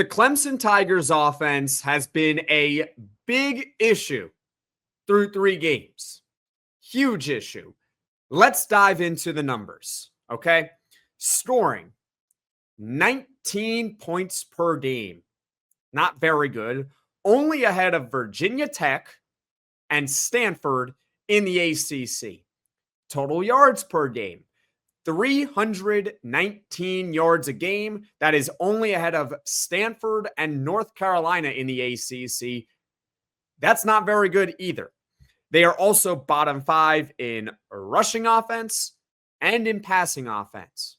The Clemson Tigers offense has been a big issue through 3 games. Huge issue. Let's dive into the numbers, okay? Scoring, 19 points per game. Not very good. Only ahead of Virginia Tech and Stanford in the ACC. Total yards per game, 319 yards a game. That is only ahead of Stanford and North Carolina in the ACC. That's not very good either. They are also bottom 5 in rushing offense and in passing offense.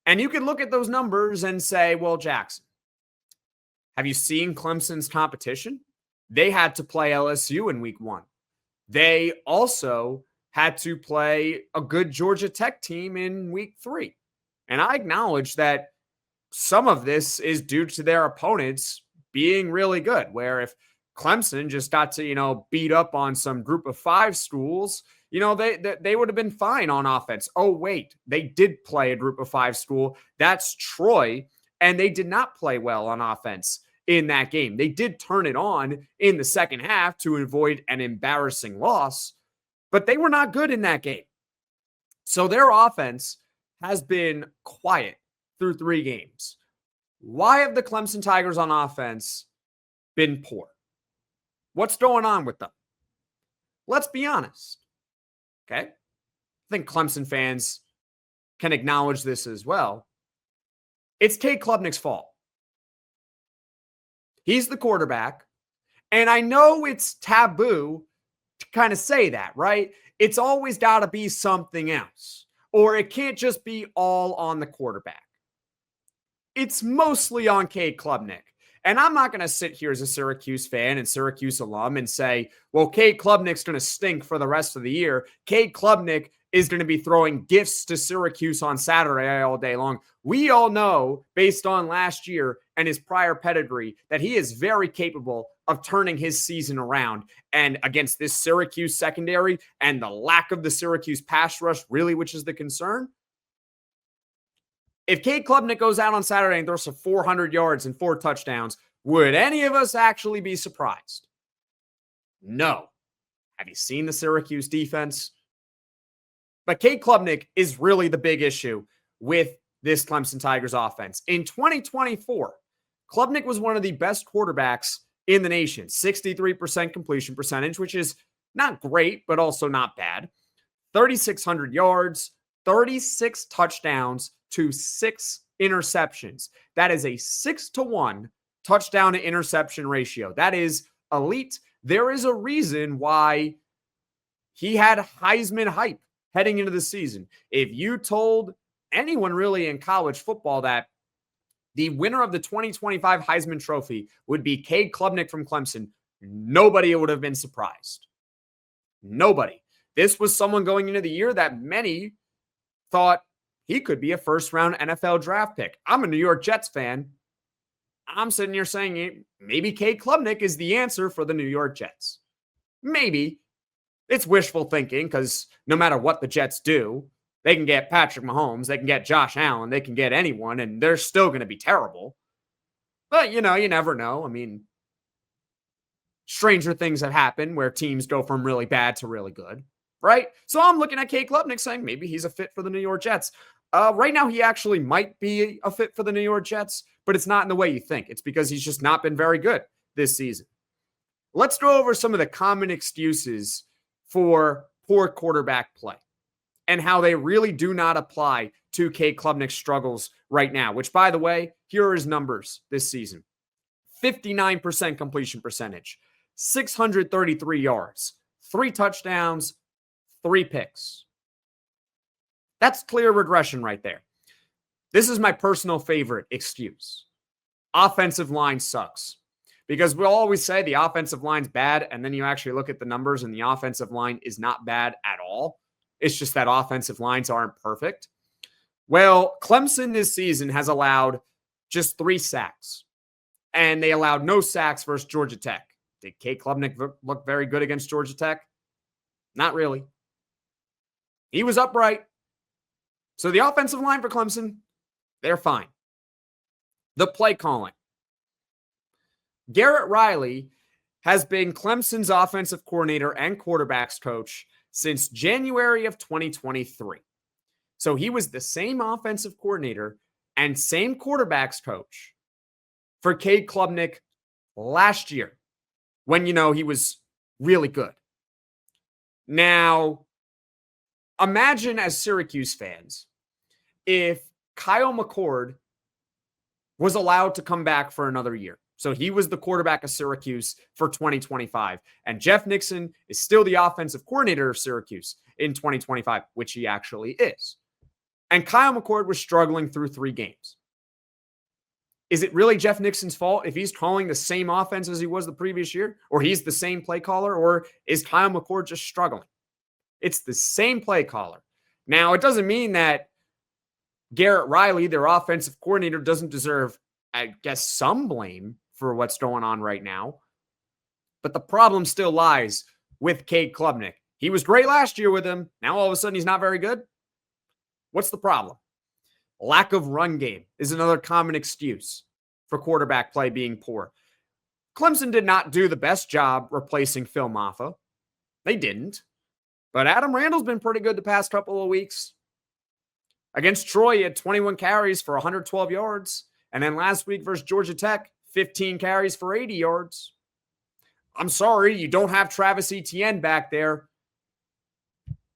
And you can look at those numbers and say, well, Jackson, have you seen Clemson's competition? They had to play LSU in week 1. They also had to play a good Georgia Tech team in week 3. And I acknowledge that some of this is due to their opponents being really good, where if Clemson just got to, beat up on some group of 5 schools, they would have been fine on offense. Oh, wait, they did play a group of 5 school. That's Troy, and they did not play well on offense in that game. They did turn it on in the second half to avoid an embarrassing loss, but they were not good in that game. So their offense has been quiet through 3 games. Why have the Clemson Tigers on offense been poor? What's going on with them? Let's be honest. Okay? I think Clemson fans can acknowledge this as well. It's Cade Klubnik's fault. He's the quarterback. And I know it's taboo to kind of say that, right? It's always got to be something else. Or it can't just be all on the quarterback. It's mostly on Cade Klubnik. And I'm not going to sit here as a Syracuse fan and Syracuse alum and say, well, Cade Klubnik's going to stink for the rest of the year. Cade Klubnik is going to be throwing gifts to Syracuse on Saturday all day long. We all know, based on last year and his prior pedigree, that he is very capable of turning his season around. And against this Syracuse secondary and the lack of the Syracuse pass rush, really, which is the concern, if Cade Klubnik goes out on Saturday and throws for 400 yards and 4 touchdowns, would any of us actually be surprised? No. Have you seen the Syracuse defense? But Cade Klubnik is really the big issue with this Clemson Tigers offense. In 2024, Klubnik was one of the best quarterbacks in the nation. 63% completion percentage, which is not great, but also not bad. 3,600 yards, 36 touchdowns to 6 interceptions. That is a 6-to-1 touchdown to interception ratio. That is elite. There is a reason why he had Heisman hype heading into the season. If you told anyone really in college football that the winner of the 2025 Heisman Trophy would be Cade Klubnik from Clemson, nobody would have been surprised. Nobody. This was someone going into the year that many thought he could be a first-round NFL draft pick. I'm a New York Jets fan. I'm sitting here saying maybe Cade Klubnik is the answer for the New York Jets. Maybe. It's wishful thinking because no matter what the Jets do, they can get Patrick Mahomes, they can get Josh Allen, they can get anyone, and they're still going to be terrible. But, you never know. I mean, stranger things have happened where teams go from really bad to really good, right? So I'm looking at Cade Klubnik saying maybe he's a fit for the New York Jets. Right now, he actually might be a fit for the New York Jets, but it's not in the way you think. It's because he's just not been very good this season. Let's go over some of the common excuses for poor quarterback play and how they really do not apply to Cade Klubnik's struggles right now, which, by the way, here are his numbers this season. 59% completion percentage, 633 yards, 3 touchdowns, 3 picks. That's clear regression right there. This is my personal favorite excuse. Offensive line sucks. Because we'll always say the offensive line's bad, and then you actually look at the numbers, and the offensive line is not bad at all. It's just that offensive lines aren't perfect. Well, Clemson this season has allowed just 3 sacks, and they allowed no sacks versus Georgia Tech. Did Cade Klubnik look very good against Georgia Tech? Not really. He was upright. So the offensive line for Clemson, they're fine. The play calling. Garrett Riley has been Clemson's offensive coordinator and quarterbacks coach since January of 2023. So he was the same offensive coordinator and same quarterbacks coach for Cade Klubnik last year when, he was really good. Now, imagine as Syracuse fans, if Kyle McCord was allowed to come back for another year. So he was the quarterback of Syracuse for 2025. And Jeff Nixon is still the offensive coordinator of Syracuse in 2025, which he actually is. And Kyle McCord was struggling through 3 games. Is it really Jeff Nixon's fault if he's calling the same offense as he was the previous year? Or he's the same play caller? Or is Kyle McCord just struggling? It's the same play caller. Now, it doesn't mean that Garrett Riley, their offensive coordinator, doesn't deserve, I guess, some blame for what's going on right now. But the problem still lies with Cade Klubnik. He was great last year with him. Now, all of a sudden, he's not very good. What's the problem? Lack of run game is another common excuse for quarterback play being poor. Clemson did not do the best job replacing Phil Maffa. They didn't. But Adam Randall's been pretty good the past couple of weeks. Against Troy, he had 21 carries for 112 yards. And then last week versus Georgia Tech, 15 carries for 80 yards. I'm sorry, you don't have Travis Etienne back there.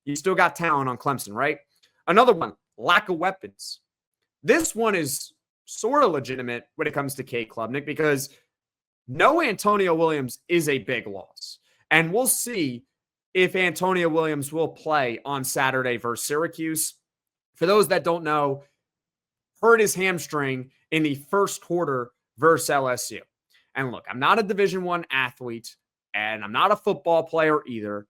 You still got talent on Clemson, right? Another one, lack of weapons. This one is sort of legitimate when it comes to Cade Klubnik because no Antonio Williams is a big loss. And we'll see if Antonio Williams will play on Saturday versus Syracuse. For those that don't know, hurt his hamstring in the first quarter versus LSU. And look, I'm not a Division I athlete, and I'm not a football player either,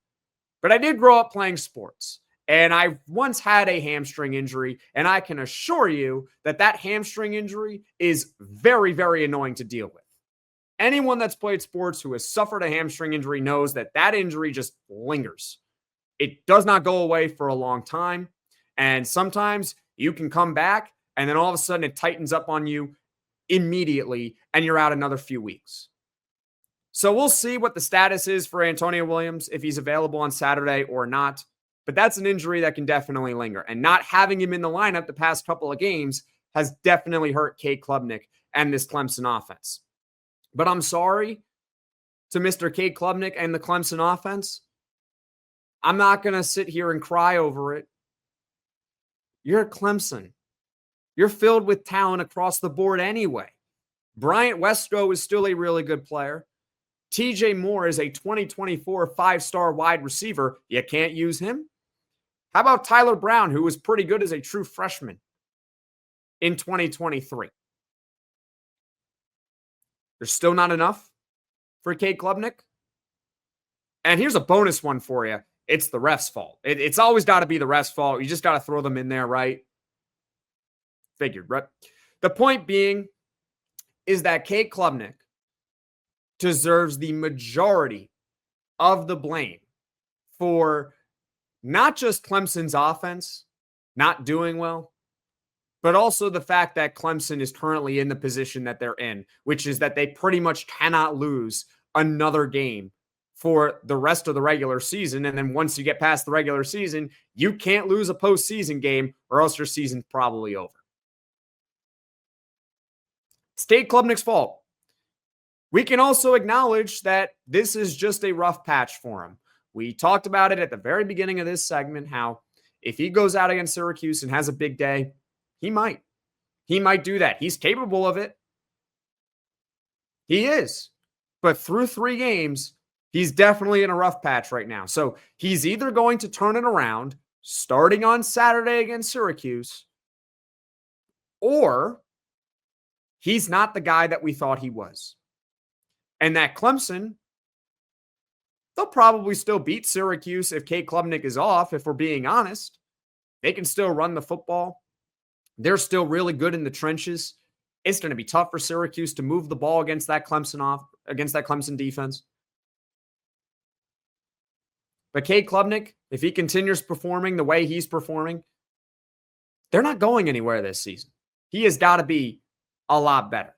but I did grow up playing sports. And I once had a hamstring injury, and I can assure you that that hamstring injury is very, very annoying to deal with. Anyone that's played sports who has suffered a hamstring injury knows that that injury just lingers. It does not go away for a long time. And sometimes you can come back and then all of a sudden it tightens up on you immediately and you're out another few weeks. So we'll see what the status is for Antonio Williams, if he's available on Saturday or not. But that's an injury that can definitely linger. And not having him in the lineup the past couple of games has definitely hurt Cade Klubnik and this Clemson offense. But I'm sorry to Mr. Cade Klubnik and the Clemson offense. I'm not going to sit here and cry over it. You're at Clemson. You're filled with talent across the board anyway. Bryant Wesco is still a really good player. TJ Moore is a 2024 5-star wide receiver. You can't use him. How about Tyler Brown, who was pretty good as a true freshman in 2023? There's still not enough for Cade Klubnik. And here's a bonus one for you. It's the ref's fault. It's always got to be the ref's fault. You just got to throw them in there, right? Figured, right? The point being is that Cade Klubnik deserves the majority of the blame for not just Clemson's offense not doing well, but also the fact that Clemson is currently in the position that they're in, which is that they pretty much cannot lose another game for the rest of the regular season. And then once you get past the regular season, you can't lose a postseason game or else your season's probably over. It's Cade Klubnik's fault. We can also acknowledge that this is just a rough patch for him. We talked about it at the very beginning of this segment, how if he goes out against Syracuse and has a big day, he might. He might do that. He's capable of it. He is. But through 3 games, he's definitely in a rough patch right now. So he's either going to turn it around starting on Saturday against Syracuse, or he's not the guy that we thought he was. And that Clemson, they'll probably still beat Syracuse if Cade Klubnik is off, if we're being honest. They can still run the football. They're still really good in the trenches. It's going to be tough for Syracuse to move the ball against that Clemson defense. But Cade Klubnik, if he continues performing the way he's performing, they're not going anywhere this season. He has got to be a lot better.